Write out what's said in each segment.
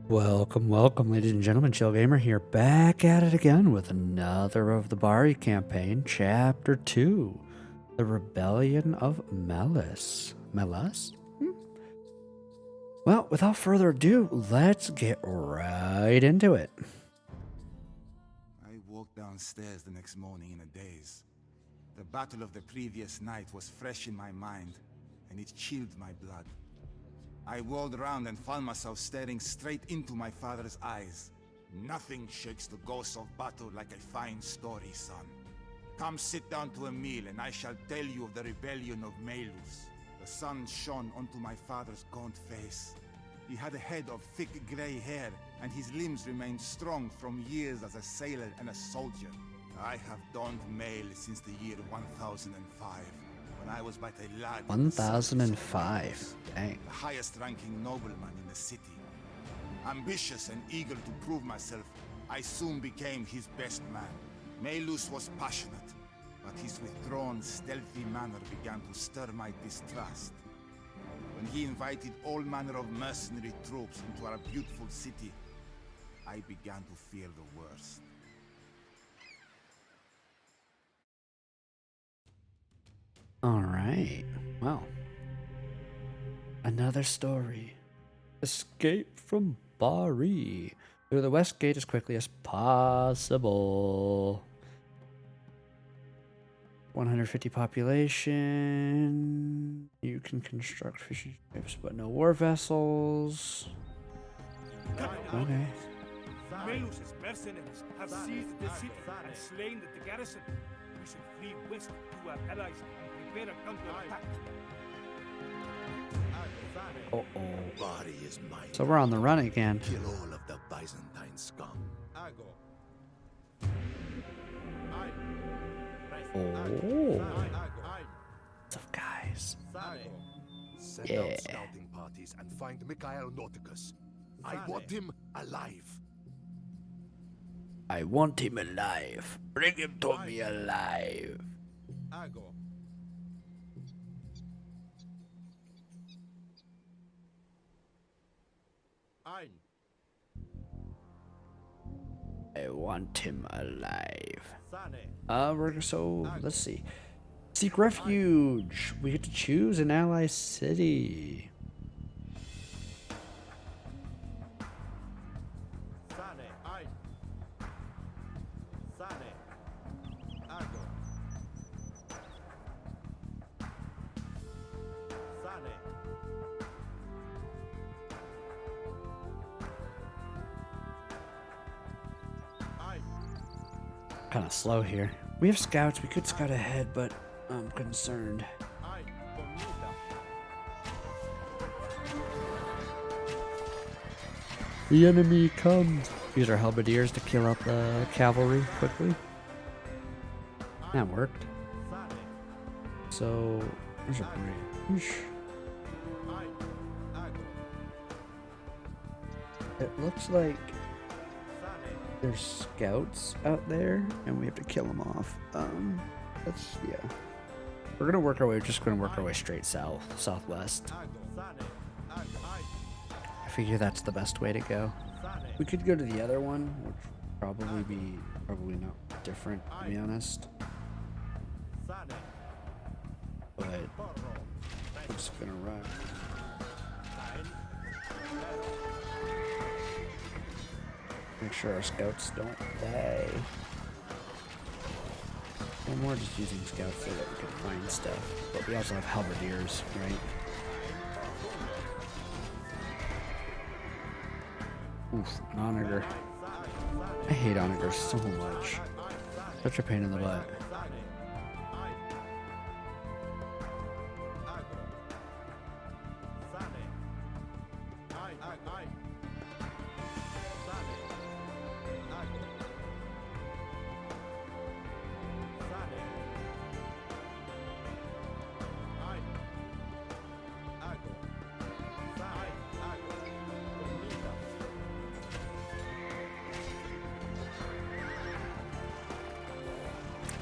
Welcome, welcome, ladies and gentlemen. Chill Gamer here, back at it again with another of the Bari campaign, Chapter 2, The Rebellion of Melis. Melis? Well, without further ado, let's get right into it. I walked downstairs the next morning in a daze. The battle of the previous night was fresh in my mind, and it chilled my blood. I whirled around and found myself staring straight into my father's eyes. Nothing shakes the ghost of battle like a fine story, son. Come sit down to a meal, and I shall tell you of the rebellion of Melus. The sun shone onto my father's gaunt face. He had a head of thick grey hair, and his limbs remained strong from years as a sailor and a soldier. I have donned mail since the year 1005, when I was but a lad. 1005. Dang. The highest-ranking nobleman in the city. Ambitious and eager to prove myself, I soon became his best man. Melus was passionate, but his withdrawn, stealthy manner began to stir my distrust. When he invited all manner of mercenary troops into our beautiful city, I began to fear the worst. All right. Well, another story. Escape from Bari through the west gate as quickly as possible. 150 population. You can construct fishing ships, but no war vessels. Okay. Melus's mercenaries have seized the city and slain the garrison. We should flee west to our allies and prepare a counter-attack. Bari is mine. So we're on the run again. Kill all of the Byzantine scum. Oh. Lots of guys. Send Yeah. out scouting parties and find Mikhail Nauticus. I want him alive. I want him alive. Bring him to me alive. I want him alive. Let's see. Seek refuge. We get to choose an ally city. Kind of slow here. We have scouts. We could scout ahead, but I'm concerned. The enemy comes. Use our halberdiers to kill out the cavalry quickly. That worked. So, there's a bridge. It looks like there's scouts out there, and we have to kill them off. Yeah. We're gonna work our way. Just gonna work our way straight southwest. I figure that's the best way to go. We could go to the other one, which would probably not different, to be honest. But we're just gonna run. Make sure our scouts don't die. And we're just using scouts so that we can find stuff. But we also have halberdiers, right? Oof, an onager. I hate onagers so much. Such a pain in the butt.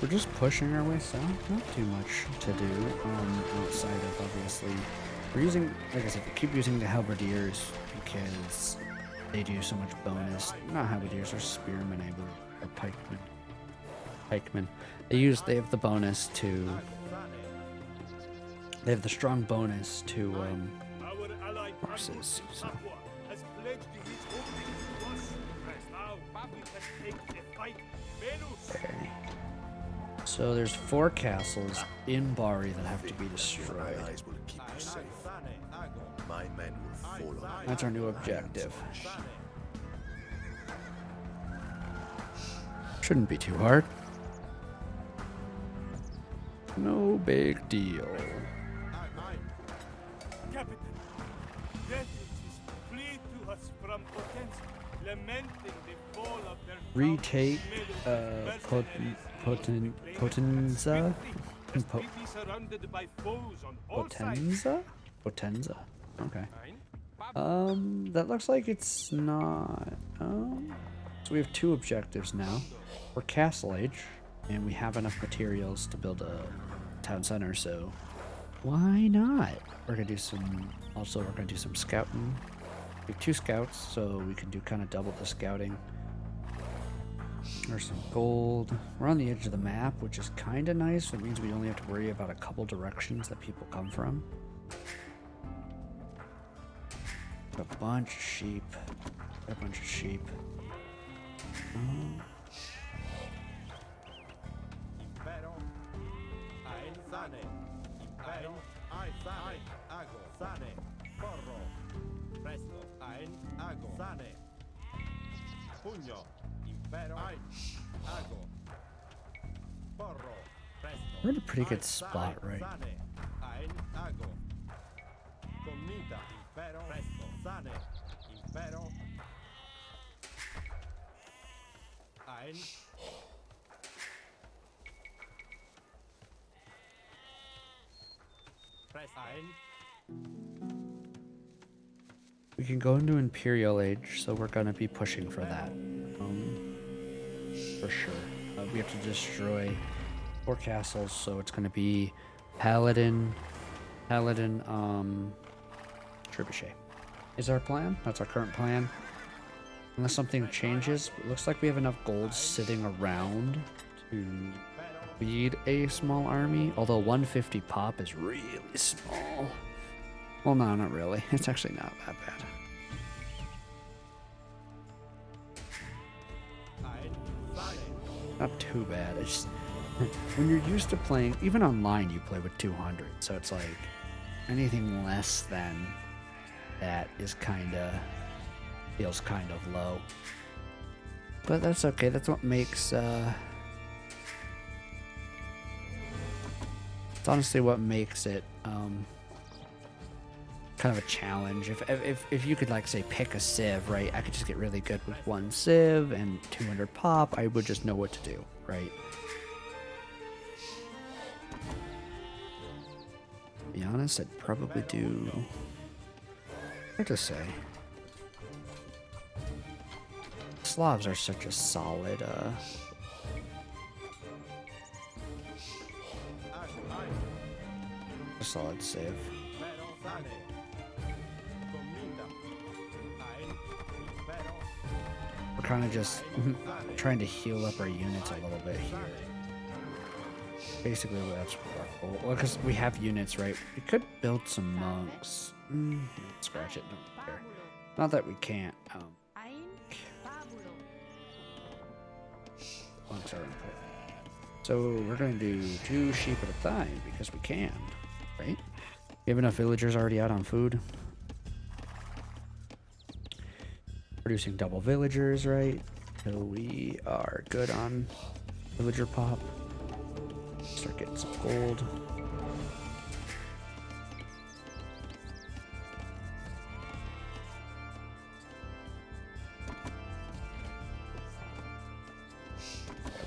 We're just pushing our way south. Not too much to do outside of, obviously. We're using, like I said, we keep using the halberdiers because they do so much bonus. Not halberdiers, or spearmen, I believe, or pikemen. Pikemen. They have the bonus to. They have the strong bonus to Our ally horses. So. has pledged his opening to us. As now, we can take the fight. Venus! Okay. So there's 4 castles in Bari that have to be My destroyed. eyes will keep you safe. My men will follow. That's our new objective. Shouldn't be too hard. No big deal. Captain, refugees flee to us from Potenza, lamenting the fall of their Retake Potenza? Po- Be surrounded by foes on all sides. Potenza? Potenza. Okay. That looks like it's not. So we have 2 objectives now. We're castle age, and we have enough materials to build a town center, so why not? We're gonna do some. Also, we're gonna do some scouting. We have 2 scouts, so we can do kind of double the scouting. There's some gold. We're on the edge of the map, which is kind of nice. It means we only have to worry about a couple directions that people come from. A bunch of sheep. A bunch of sheep. We're in a pretty good spot, right? We can go into Imperial Age, so we're gonna be pushing for that. For sure. We have to destroy 4 castles, so it's gonna be Paladin, Trebuchet. Is our plan? That's our current plan. Unless something changes, it looks like we have enough gold sitting around to lead a small army, although 150 pop is really small. Well, no, not really. It's actually not that bad. Not too bad. It's just, when you're used to playing, even online, you play with 200, so it's like anything less than that is feels kind of low. But that's okay. That's what makes it's honestly what makes it kind of a challenge. If you could, like, say, pick a civ, right? I could just get really good with 1 civ and 200 pop. I would just know what to do, right? To be honest, I'd probably do. Hard to say. Slavs are such a solid save. We're kind of just trying to heal up our units a little bit here. Basically, that's our goal. Well, because we have units, right? We could build some monks. Scratch it, don't care. Not that we can't. Monks are important. So we're going to do 2 sheep at a time because we can, right? We have enough villagers already out on food. Producing double villagers, right? So we are good on villager pop. Start getting some gold.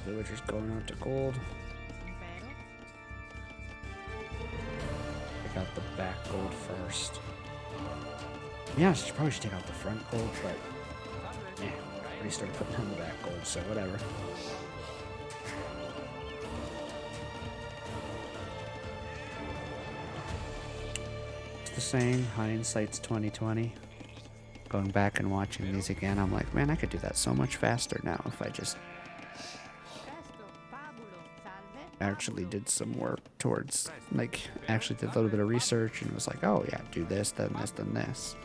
Villagers going out to gold. Take out the back gold first. Yeah, I probably should take out the front gold, but yeah, already started putting on the back gold, so whatever. It's the same. Hindsight's 2020. going back and watching these again, I'm like, man, I could do that so much faster now if I just actually did some work towards, like, actually did a little bit of research and was like, oh yeah, do this, then this, then this.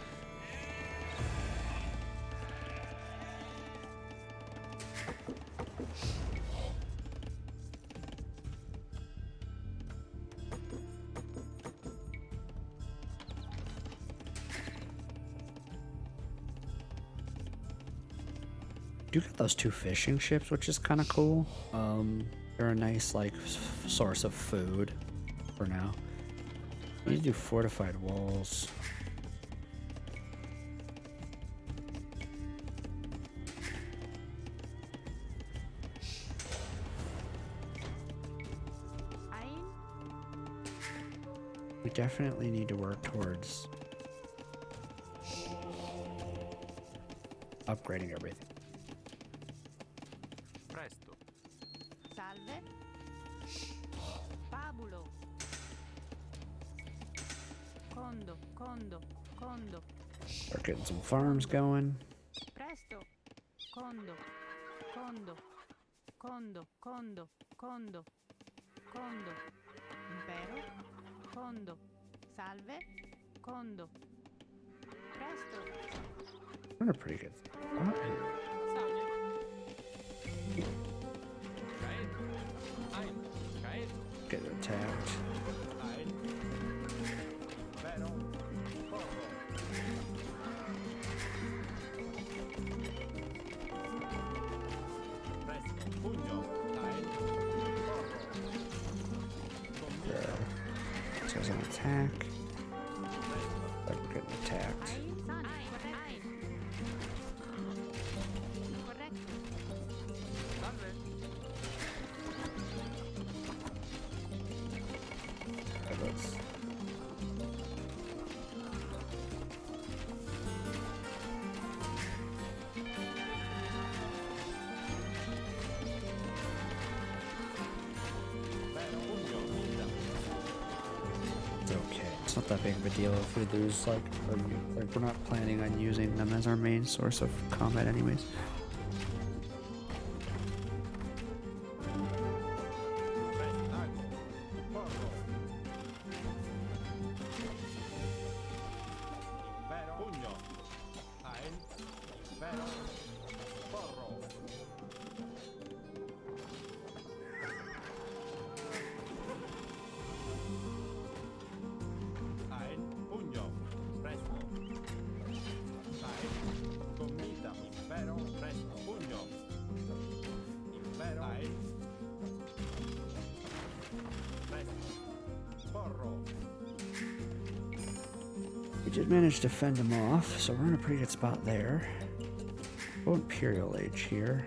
Do get those 2 fishing ships, which is kind of cool. They're a nice, like, source of food for now. We need to do fortified walls. We definitely need to work towards upgrading everything. Presto. Salve. Fabulo. Condo, condo, condo. Start getting some farms going. Presto. Condo, condo, condo, condo, condo, condo. Impero. Condo. Salve. Condo. Presto. We're in a pretty good spot here. Get attacked. So there's an attack. Like we're getting attacked. Let's it's okay. It's not that big of a deal if we lose, like we're not planning on using them as our main source of combat anyways. We did manage to fend them off, so we're in a pretty good spot there. Oh, Imperial Age here.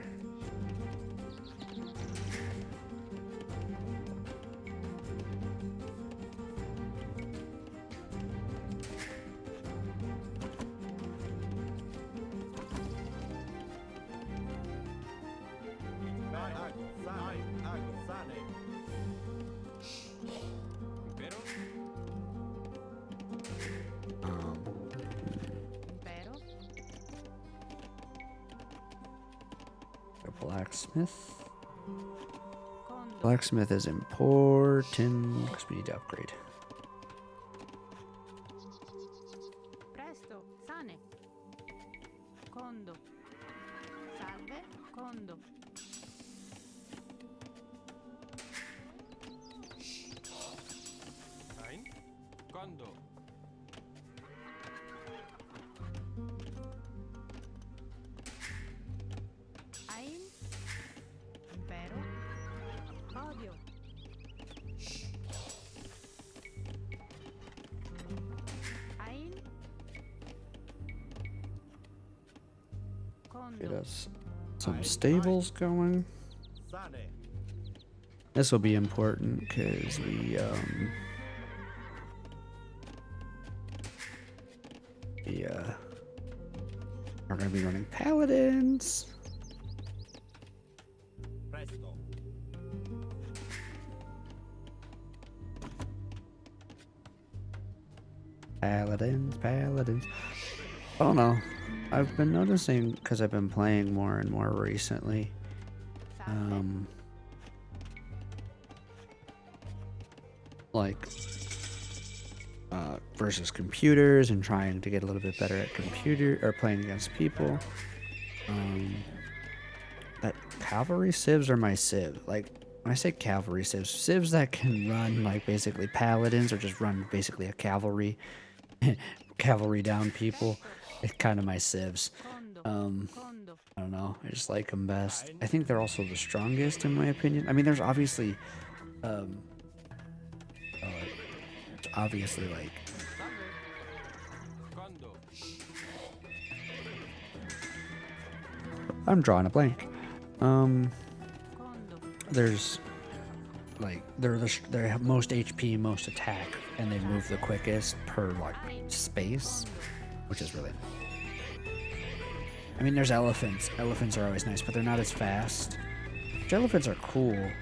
Blacksmith. Blacksmith is important because we need to upgrade. Presto, sane. Condo. Salve, condo. Ein. Condo. Ein. Impero. Odio. Ein. Get Condo. us some stables going. This will be important because we are going to be running paladins. Paladins. Oh no. I've been noticing, because I've been playing more and more recently, Salve. like versus computers and trying to get a little bit better at computer or playing against people. That cavalry civs are my civ. Like when I say cavalry civs that can run like basically paladins or just run basically a cavalry down people. It's kind of my civs. Condo. Condo. I don't know. I just like them best. I think they're also the strongest in my opinion. I mean, there's obviously like Condo. I'm drawing a blank. Condo. There's like they have most HP, most attack, and they move the quickest per like space, which is really nice. I mean, there's elephants. Elephants are always nice, but they're not as fast. Which elephants are cool. Impero.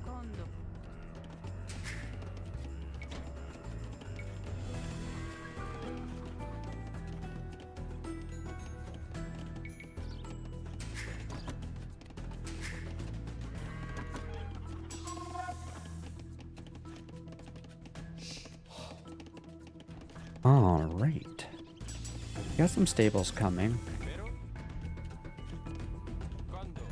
Condo. All right. Got some stables coming. Pero. Condo.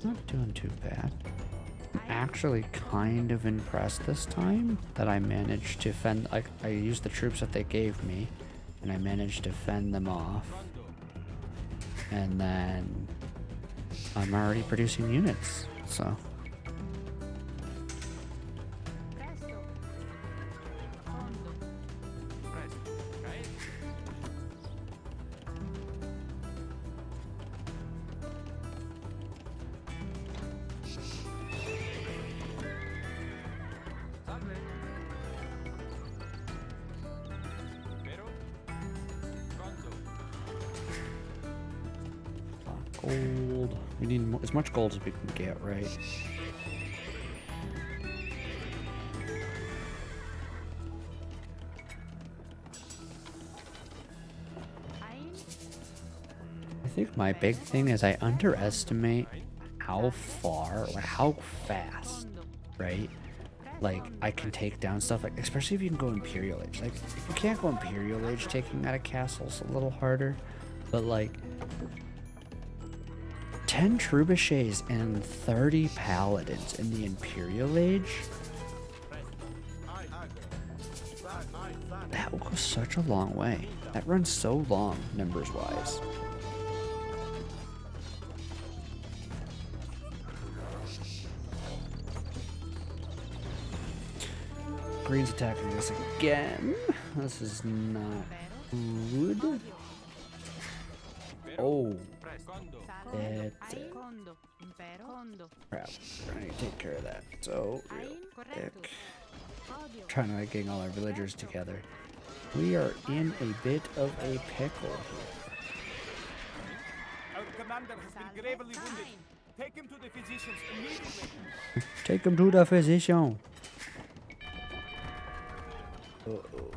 Not doing too bad. I'm actually kind of impressed this time that I managed to fend. Like I used the troops that they gave me, and I managed to fend them off. And then I'm already producing units. So Presto. Condo. Presto. Right? Salve. Pero. Condo. gold. We need as much gold as we can get, right? Ein. I think my big thing is I underestimate how far, like how fast, Condo. right? Like I can take down stuff, like especially if you can go Imperial Age. Like if you can't go Imperial Age, taking out a castle's a little harder. But like 10 trebuchets and 30 paladins in the Imperial Age, that will go such a long way. That runs so long, numbers wise. Green's attacking us again. This is not good. Oh, Condo. Salve. That's it. Condo. Impero. Condo. crap. We're gonna take care of that. So, real Ein. quick. Correctus. Odio. Trying to getting all our villagers together. We are in a bit of a pickle here. Our commander has been Salve. gravely wounded. Ein. Take him to the physicians immediately. Take him to the physician. Uh-oh.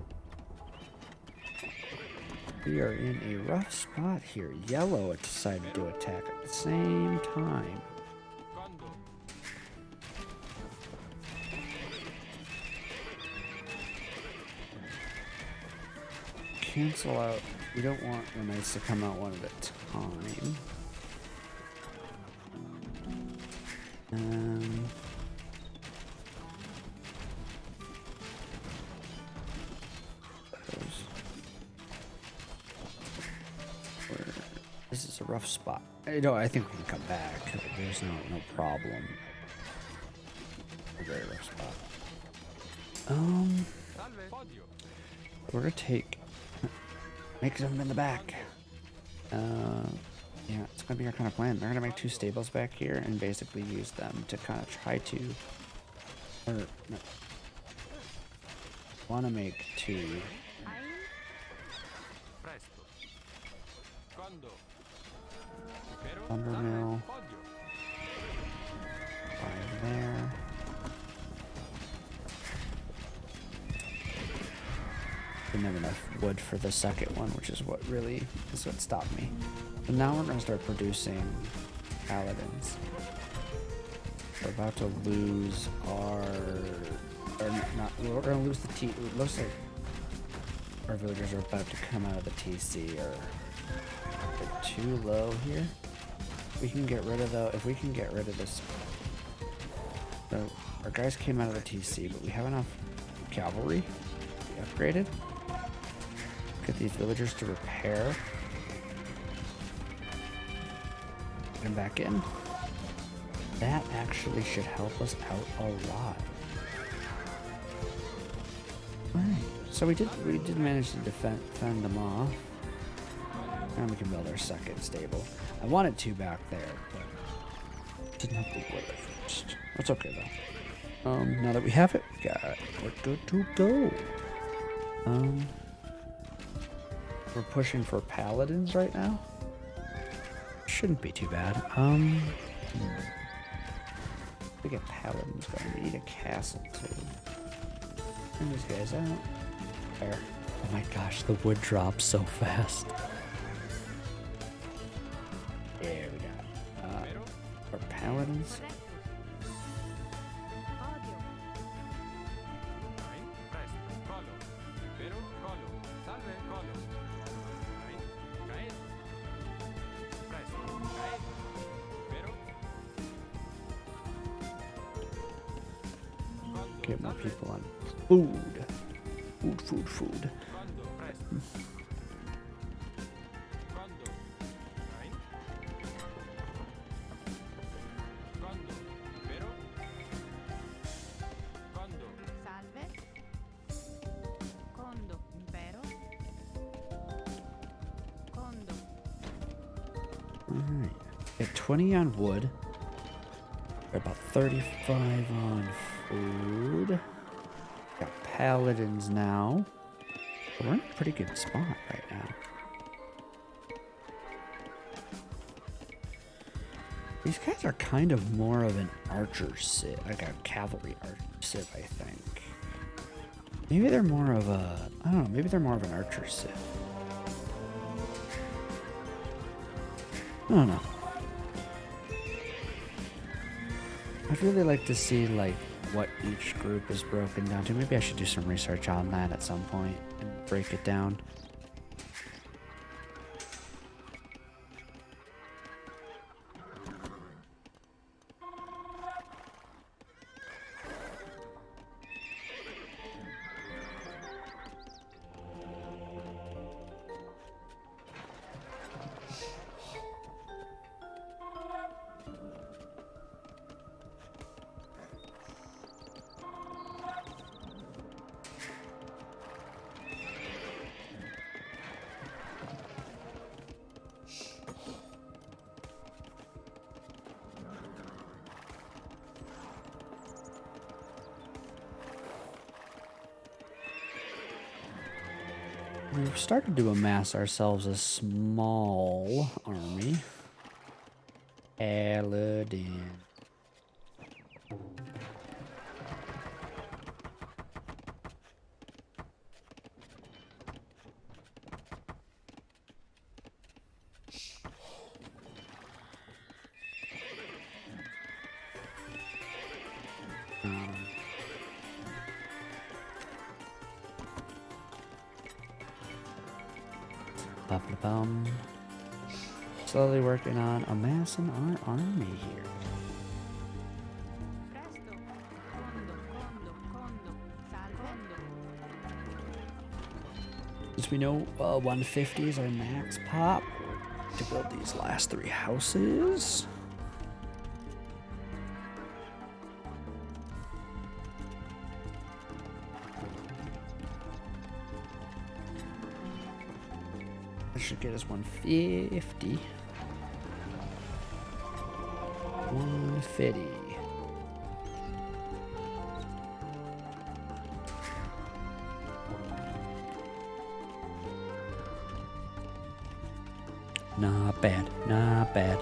We are in a rough spot here. Yellow decided to attack at the same time. Condo. Cancel out. We don't want the knights to come out one at a time. Those. This is a rough spot. I think we can come back. There's no problem. A very rough spot. Salve. Odio. We're gonna make them in the back. Yeah, it's gonna be our kind of plan. They're gonna make 2 stables back here and basically use them to kind of try to, or no, want to make 2. Ein. Presto. Condo. Pero. Lumber mill, Odio. 5 there. didn't have enough wood for the second one, which is what stopped me. But now we're gonna start producing paladins. We're about to lose we're gonna lose the T. It looks like our villagers are about to come out of the TC, or they're too low here. We can get rid of if we can get rid of this. So our guys came out of the TC, but we have enough cavalry. We upgraded. Get these villagers to repair. Get them back in. That actually should help us out a lot. Alright, so we did manage to defend them off. And we can build our second stable. I wanted two back there, but didn't have the wood at first. That's okay though. Now that we have it, we're good to go. We're pushing for paladins right now. Shouldn't be too bad. We get paladins going. We need a castle too. Bring these guys out. There. Oh my gosh, the wood drops so fast. There we got our paladins. Odio. Right, presto, colo. Pero, colo. Salve, colo. Right, caed. Presto, caed. Pero. Condo, Get more salve. people on food. Food. Condo, presto. Condo. Right. Condo, pero. Condo. Salve. Condo. Impero. Condo. Alright. Got 20 on wood. Got about 35 on food. Got paladins now. We're in a pretty good spot right now. These guys are kind of more of an archer civ, like a cavalry archer civ, I think. Maybe they're more of a, I don't know, maybe they're more of an archer civ. I don't know. I'd really like to see like what each group is broken down to. Maybe I should do some research on that at some point and break it down. We've started to amass ourselves a small army. Paladin. Bum. Slowly working on amassing our army here. Presto. Condo. Salve. Since we know 150 is our max pop to build these last 3 houses. That should get us 150. 150. Not bad, not bad.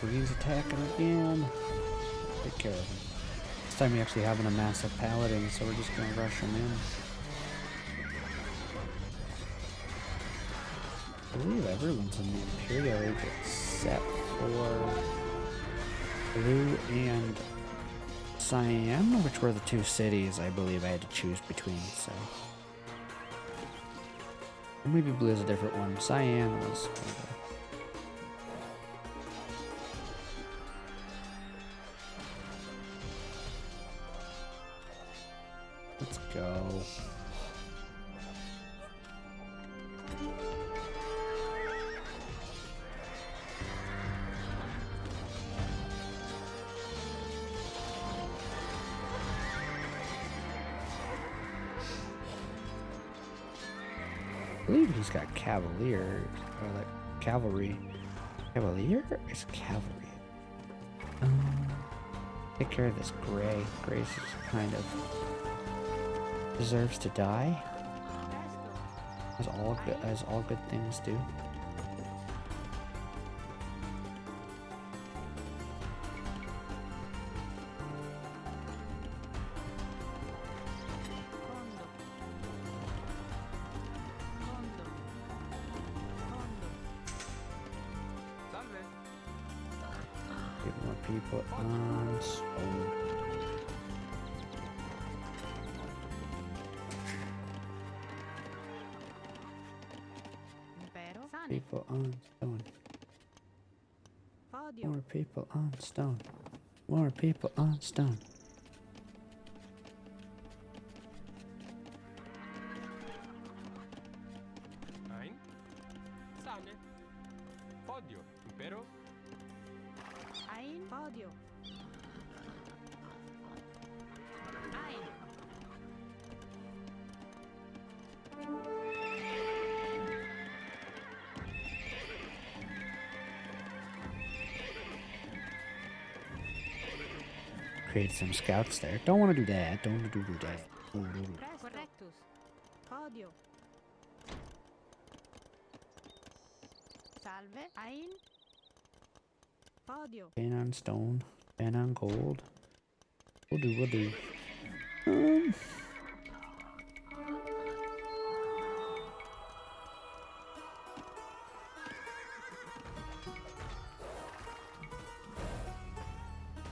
Green's attacking again. Take care of him. This time we actually have an massive paladin, so we're just gonna rush him in. I believe everyone's in the Imperial Age except for Blue and Cyan, which were the two cities I believe I had to choose between, so. Or maybe Blue is a different one. Cyan was. Let's go. I believe he's got Cavalier, or like Cavalry. Cavalier? It's Cavalry. Take care of this Gray. Gray's kind of deserves to die, Presto. as all good things do. Fondo. Fondo. Fondo. Salve. Get more people on stone. Impero. Sane. People on stone. Fodio. More people on stone. More people on stone. Ein. Sane. Podio. Impero. Ein. Fodio. Ein. Create some scouts there. Don't want to do that. Don't want to do that. Don't wanna do that. Presto. Correctus. Fodio. Salve. Ein. Fodio. 10 on stone. 10 on gold. We'll do, we'll do.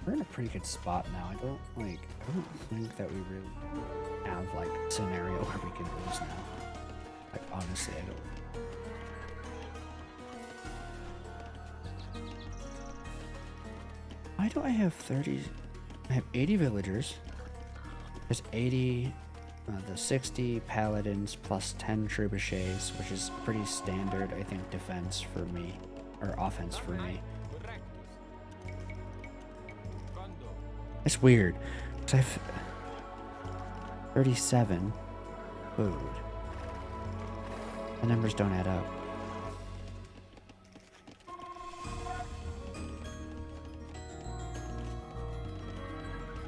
We're in a pretty good spot now. I don't think that we really have like a scenario where we can lose now. Like honestly, I don't. Why do I have 30? I have 80 villagers. There's 80, the 60 paladins plus 10 trebuchets, which is pretty standard, I think, defense for me, or offense for me. Correctus. Fondo. It's weird, because I have 37 food. The numbers don't add up.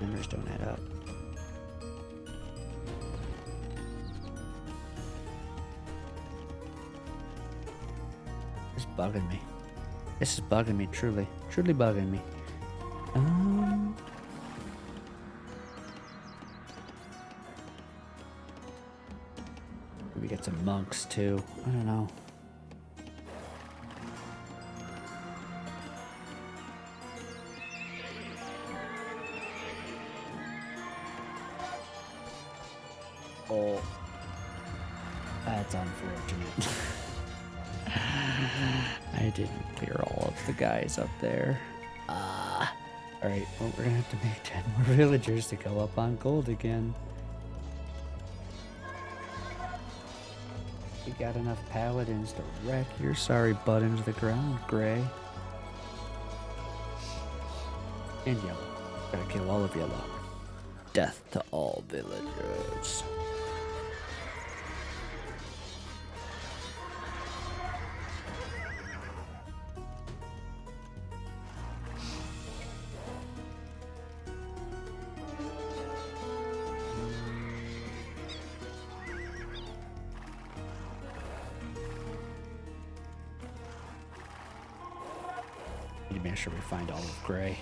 Numbers don't add up. It's bugging me. This is bugging me, truly. Truly bugging me. Maybe get some monks too. I don't know. Oh, that's unfortunate. I didn't clear all of the guys up there. Alright, well, we're gonna have to make 10 more villagers to go up on gold again. You got enough paladins to wreck your sorry butt into the ground, Gray. And yellow. Gotta kill all of yellow. Death to all villagers. to make sure we find Olive Gray.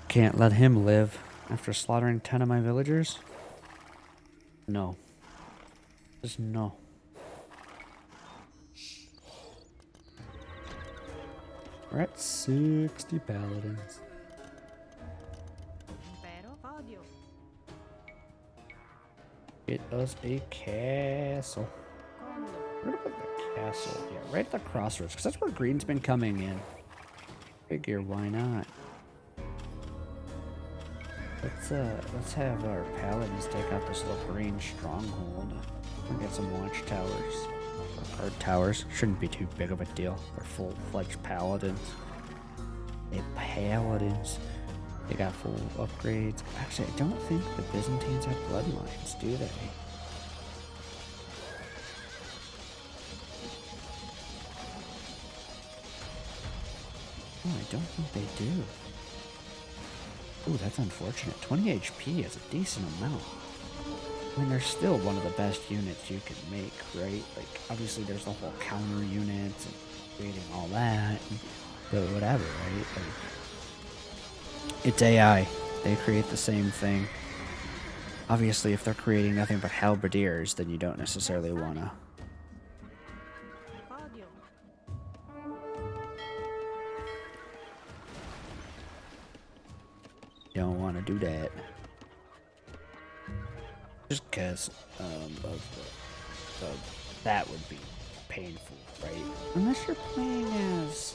Can't let him live after slaughtering 10 of my villagers? No. Just no. We're at 60 paladins. Impero. Podio. Get us a castle. Condo. We're gonna put the castle, yeah, right at the crossroads, because that's where green's been coming in. Figure, why not? Let's have our paladins take out this little green stronghold. We'll get some watchtowers. Or guard towers. Shouldn't be too big of a deal. They're full-fledged paladins. They paladins. They got full upgrades. Actually, I don't think the Byzantines have bloodlines, do they? Oh, I don't think they do. Ooh, that's unfortunate. 20 HP is a decent amount. I mean, they're still one of the best units you can make, right? Like, obviously there's the whole counter units and creating all that, but whatever, right? Like, it's AI. They create the same thing. Obviously, if they're creating nothing but halberdiers, then you don't necessarily wanna. Podio. Don't want to do that. Just because that would be painful, right? Unless you're playing as...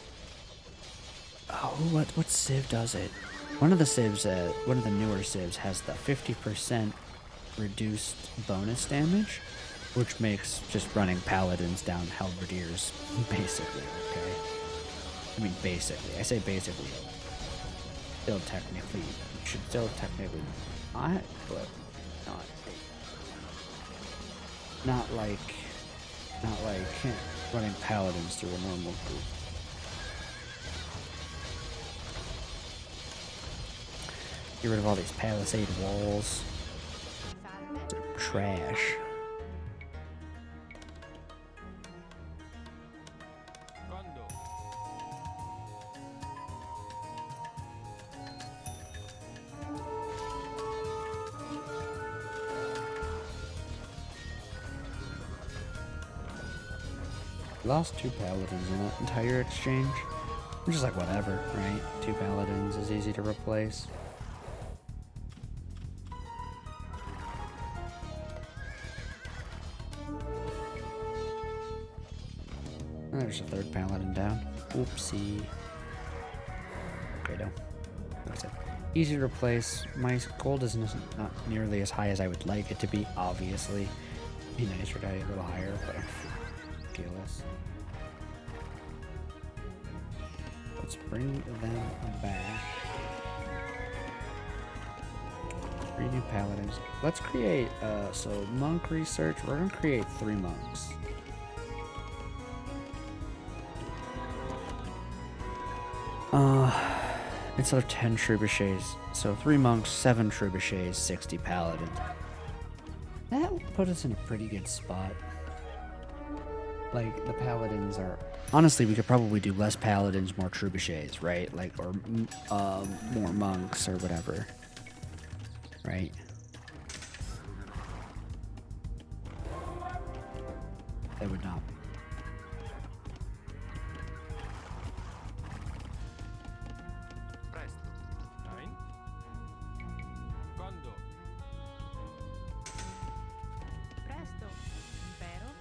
Oh, what civ does it? One of the civs, one of the newer civs has the 50% reduced bonus damage, which makes just running paladins down halberdiers, basically, okay? I mean, basically. I say basically. Still technically, should still technically not, but not like running paladins through a normal group. Get rid of all these palisade walls. They're trash. Condo. Lost 2 paladins in that entire exchange. I'm just like, whatever, right? 2 paladins is easy to replace. And there's a 3rd paladin down. Oopsie. Okay, no. Like I said, easy to replace. My gold is not nearly as high as I would like it to be, obviously. It'd be nicer to have a little higher, but I'm ridiculous. Let's bring them back. 3 new paladins. Let's create, so monk research. We're gonna create 3 monks. Instead of 10 trebuchets. So 3 monks, 7 trebuchets, 60 paladins. That will put us in a pretty good spot. Like, the paladins are... Honestly, we could probably do less paladins, more trebuchets, right? Like, or more monks or whatever. Right? They would not. Presto. 9. Condo. Presto. Impero.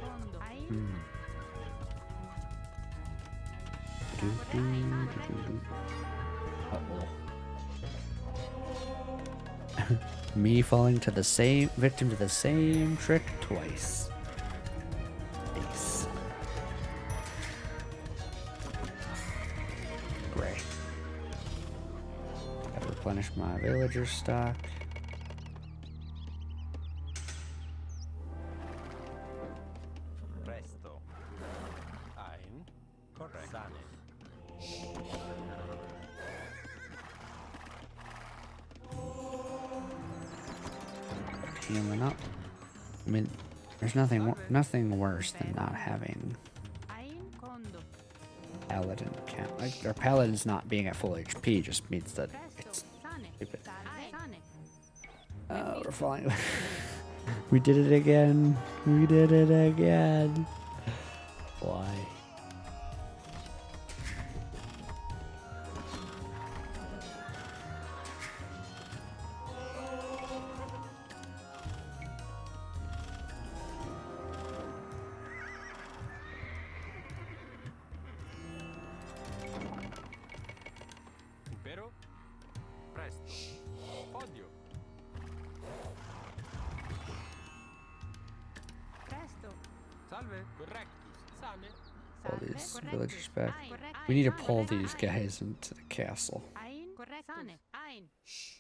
Condo. Ein. Uh-oh. Me falling to the same victim to the same trick twice. Ace. Gray. Gotta replenish my villager stock. Presto. Ein. Correct. Sane. Healing up. I mean, there's nothing worse than not having Ein Kondo. paladin count. Like our paladin's not being at full HP just means that it's Presto. Sane. stupid. Salve. Sane. We're falling. We did it again. We did it again. Why? Impero. Presto. Odio. Presto. Salve. Correctus. Sane. Pull Salve. these Correctus. villagers back. Ein. We need to Ein. pull these Ein. guys into the castle. Ein. Correctus. Sane. Ein.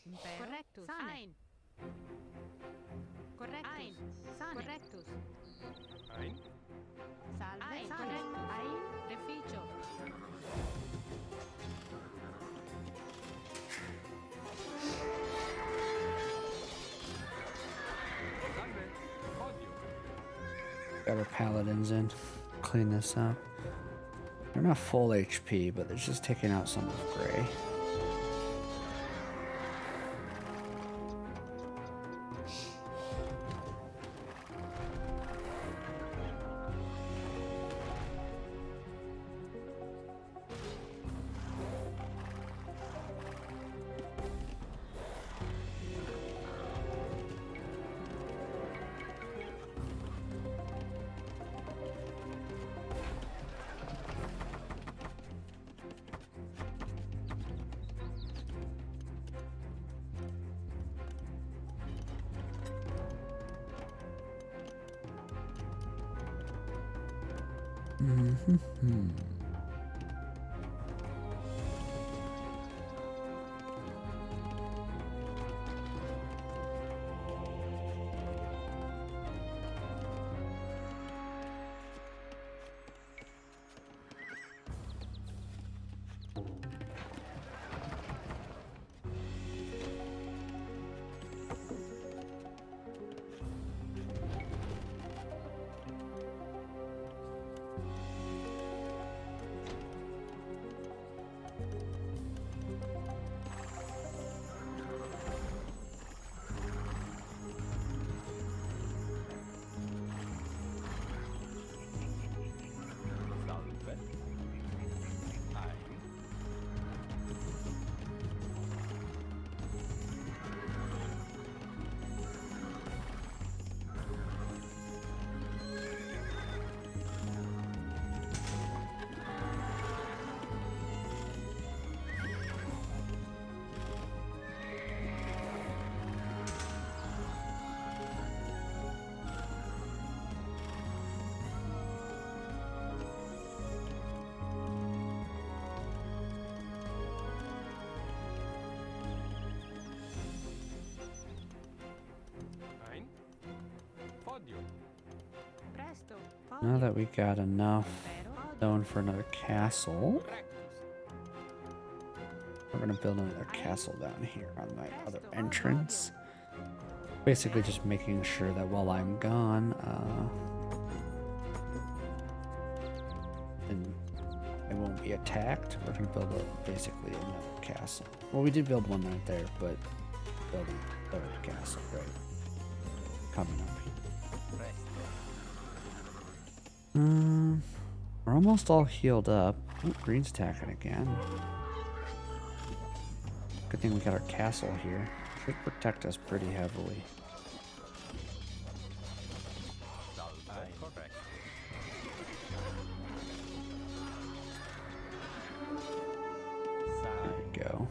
Impero. Correctus. Ein. Correctus. Ein. Sane. Correctus. Ein. Salve. Ein. Correctus. Ein. Reficio. Salve. Odio. Got our paladins in. Clean this up. They're not full HP, but they're just taking out some of Gray. Salve. Ein. Ein. Odio. Presto. Now that we got enough Impero. stone for another castle, Correctus. we're gonna build another castle down here on my other entrance. Basically just making sure that while I'm gone, and it won't be attacked. We're gonna build basically another castle. Well, we did build one right there, but building a third castle, right? Coming up here. We're almost all healed up. Oh, green's attacking again. Good thing we got our castle here. Should protect us pretty heavily. Salve. Correct. There Sane. we go.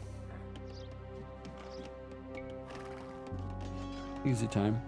Easy time.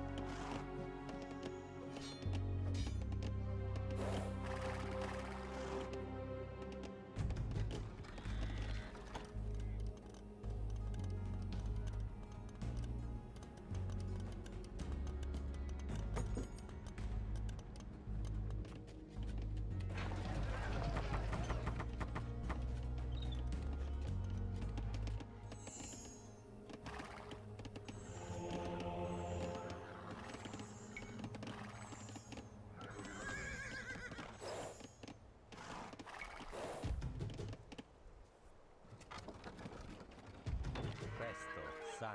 Presto, sane.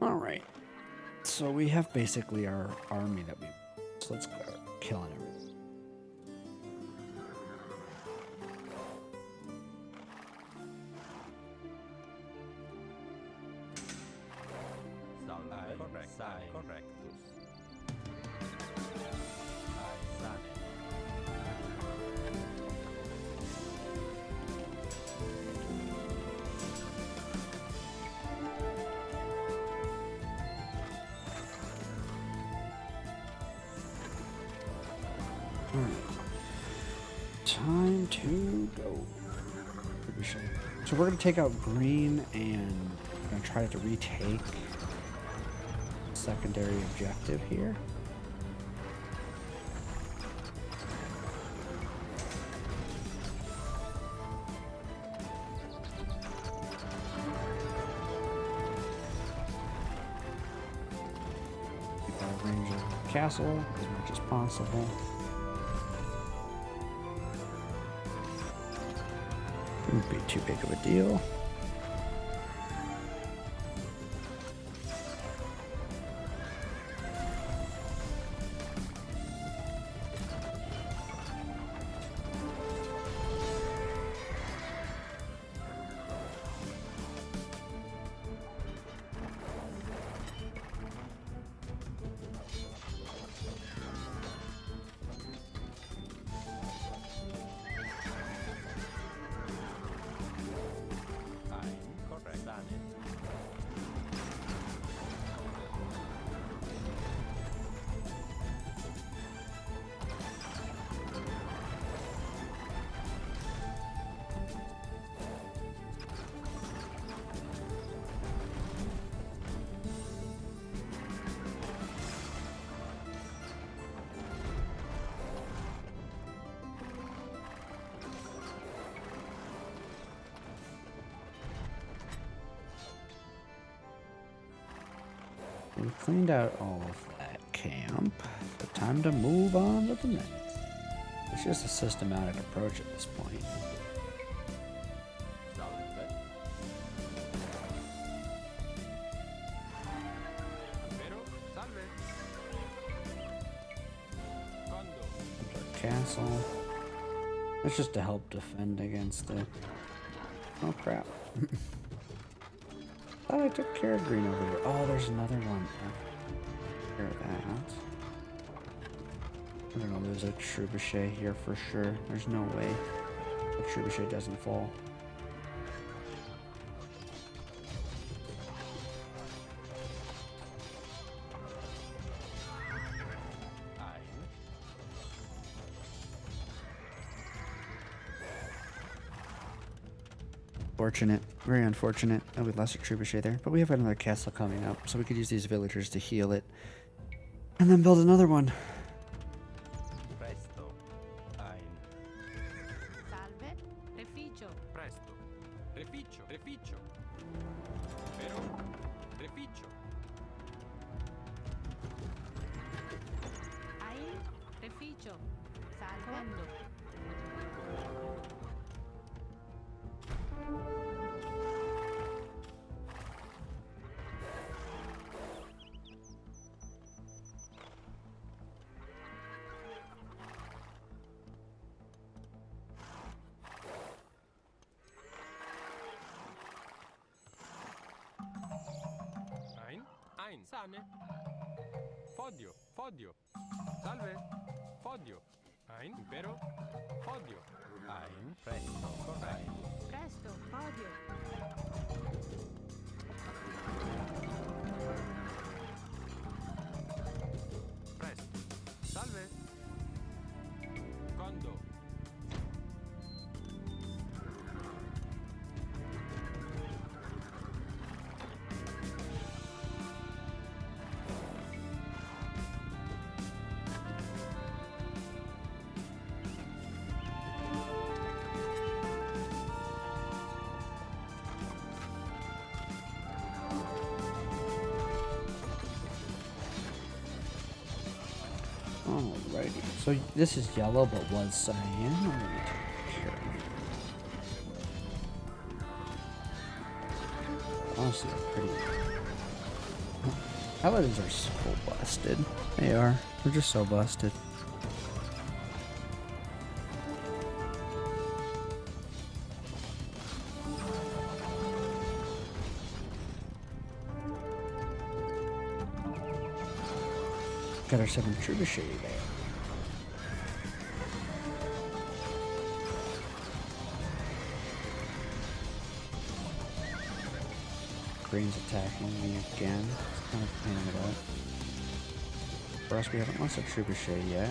All right. So we have basically our army that we. So let's go killing everything. Salve. Correct. Sane. Correctus. Ai, sane. All right. Time to go. So we're gonna take out green and we're gonna try to retake secondary objective here. Keep our range of the castle as much as possible. Wouldn't be too big of a deal. Ai, correct. Sane. We cleaned out all of that camp. So time to move on to the next. It's just a systematic approach at this point. Salve. Pero, salve. Condo. Our castle. It's just to help defend against it. Oh crap. Thought I took care of green over here. Oh, there's another one. Care of that. I don't know, there's a trebuchet here for sure. There's no way the trebuchet doesn't fall. Ai. Fortunate. Very unfortunate that we lost a trebuchet there. But we have another castle coming up, so we could use these villagers to heal it. And then build another one. Presto. Ein. Salve. Refugio. Presto. Reficio. Reficio. Pero. Reficio. Ai. Refugio. Salve. Ein. Ein. Sane. Fodio. Fodio. Salve. Fodio. Ein. Impero. Fodio. Ein. Presto. Correct. Presto. Podio. Presto. Salve. Condo. Alrighty. So this is yellow, but was cyan. I'm gonna take care of it. Honestly, pretty. Paladins are so busted. They are. They're just so busted. Got our 7 trebuchet there. Green's attacking me again. It's kind of a pain in the butt. For us, we haven't lost a trebuchet yet.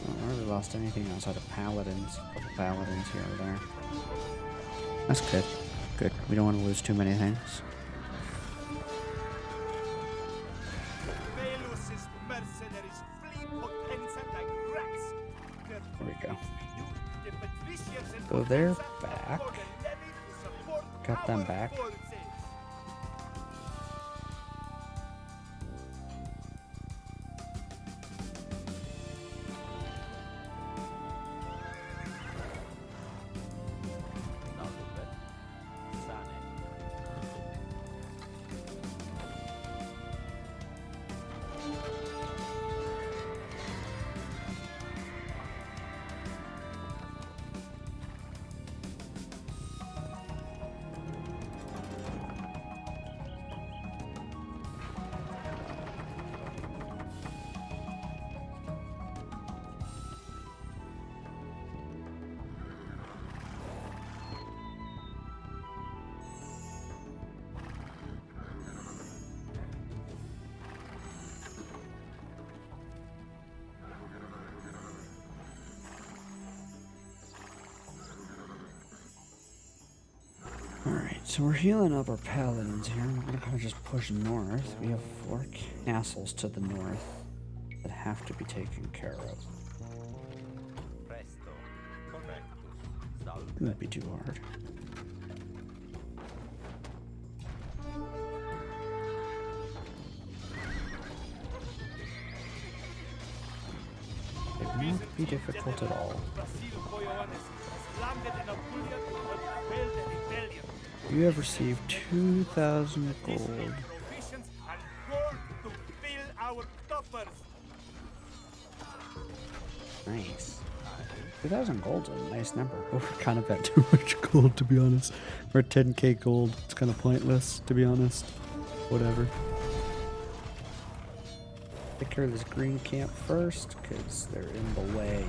I haven't really lost anything outside of paladins. A couple paladins here or there. That's good. Good. We don't want to lose too many things. There we go. So they're back. Got them back. Alright, so we're healing up our paladins here. We're gonna kind of just push north. We have 4 castles to the north that have to be taken care of. Presto. Correctus. Salve. It won't be too hard. It won't be difficult at all. You have received 2,000 gold. Nice. 2,000 gold's a nice number. But we're kind of at too much gold, to be honest. We're at 10k gold. It's kind of pointless, to be honest. Whatever. Take care of this green camp first, because they're in the way.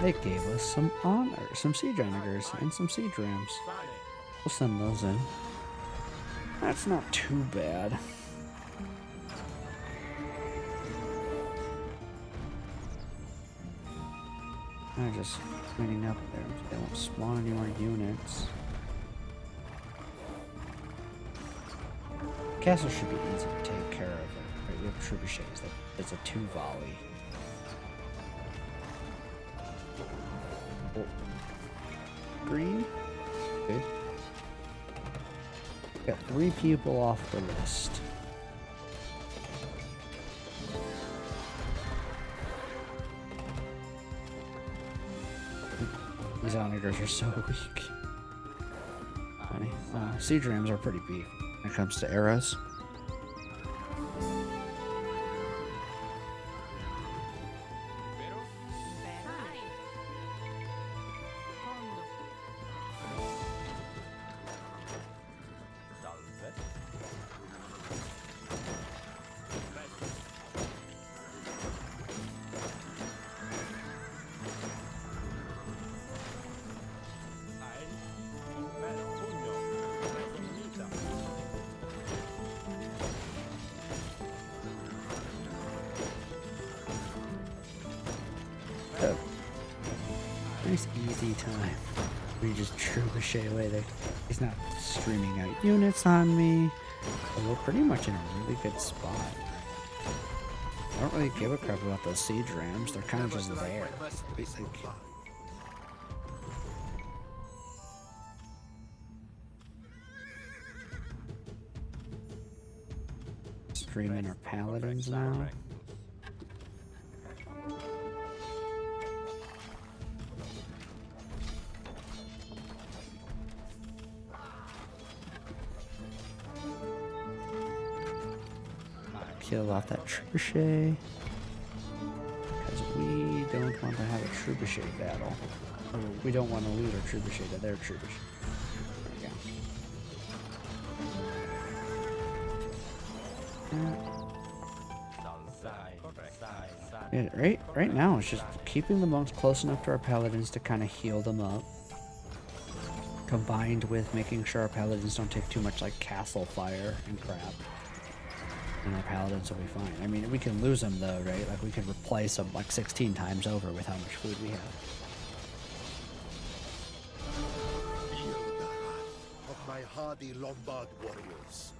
They gave us some honor, some siege onagers, and some siege rams. We'll send those in. That's not too bad. I'm just cleaning up there. They won't spawn any more units. Castle should be easy to take care of. Right, we have trebuchets. That's a 2 volley. Green. Good. Got 3 people off the list. These onagers are so weak. Funny. Siege rams are pretty beef when it comes to arrows. Nice easy time. We just trebuchet away there. He's not streaming out units on me. But we're pretty much in a really good spot. I don't really give a crap about those siege rams. They're kind of just there. Streaming our paladins now. Kill off that trebuchet. Because we don't want to have a trebuchet battle. Or we don't want to lose our trebuchet to their trebuchet. There we go. Yeah, right now it's just keeping the monks close enough to our paladins to kind of heal them up. Combined with making sure our paladins don't take too much like castle fire and crap. And our paladins will be fine. I mean, we can lose them though, right? Like we can replace them like 16 times over with how much food we have. Feel the wrath of my hardy Lombard warriors.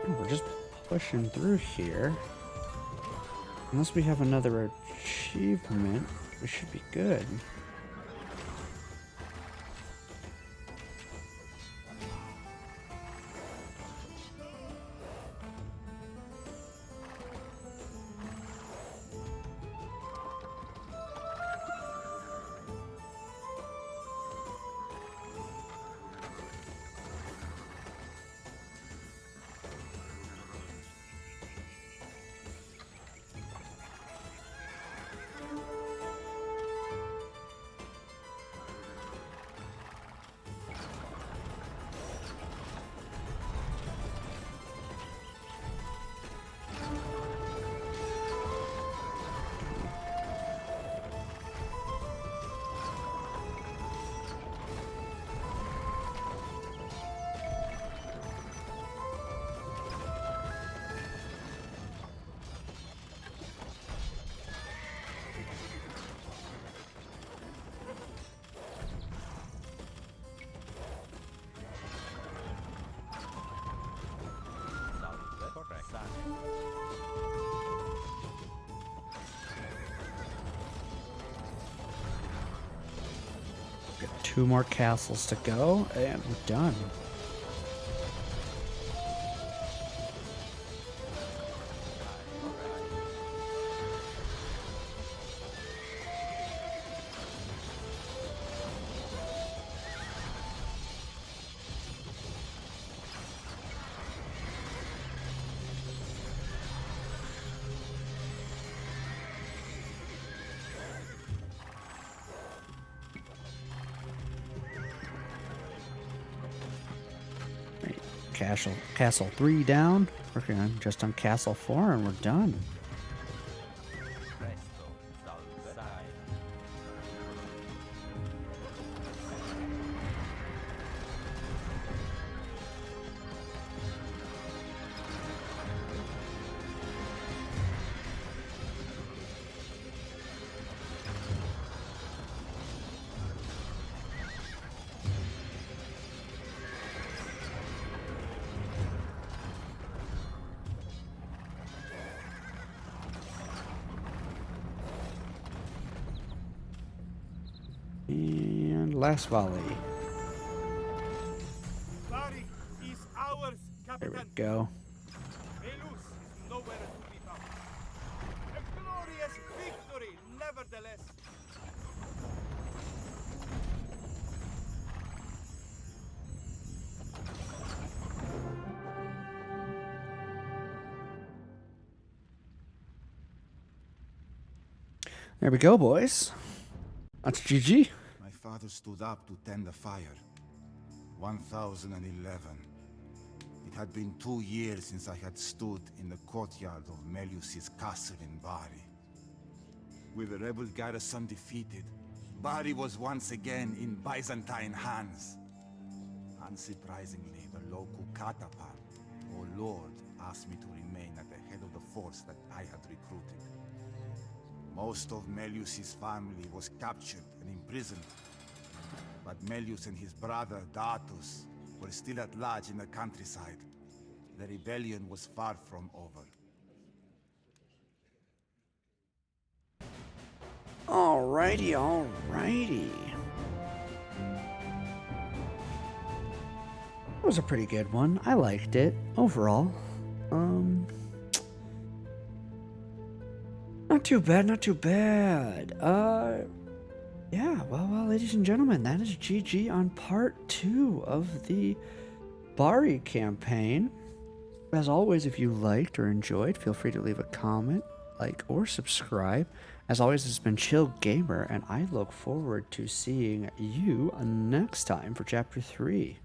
We're just pushing through here. Unless we have another achievement, we should be good. Got 2 more castles to go, and we're done. Castle 3 down. Working on just on Castle 4 and we're done. last volley. Bari is ours, There we Captain. go. Melus is nowhere to be found. A glorious victory, nevertheless. There we go, boys. That's GG. My father stood up to tend the fire. 1011. It had been 2 years since I had stood in the courtyard of Melius's castle in Bari. With the rebel garrison defeated, Bari was once again in Byzantine hands. Unsurprisingly, the local Katapan, or Lord, asked me to remain at the head of the force that I had recruited. Most of Melius's family was captured and imprisoned. But Melius and his brother, Datus, were still at large in the countryside. The rebellion was far from over. Alrighty, alrighty. That was a pretty good one. I liked it overall. Not too bad, not too bad. Yeah, well, ladies and gentlemen, that is GG on part 2 of the Bari campaign. As always, if you liked or enjoyed, feel free to leave a comment, like, or subscribe. As always, this has been Chill Gamer, and I look forward to seeing you next time for Chapter 3.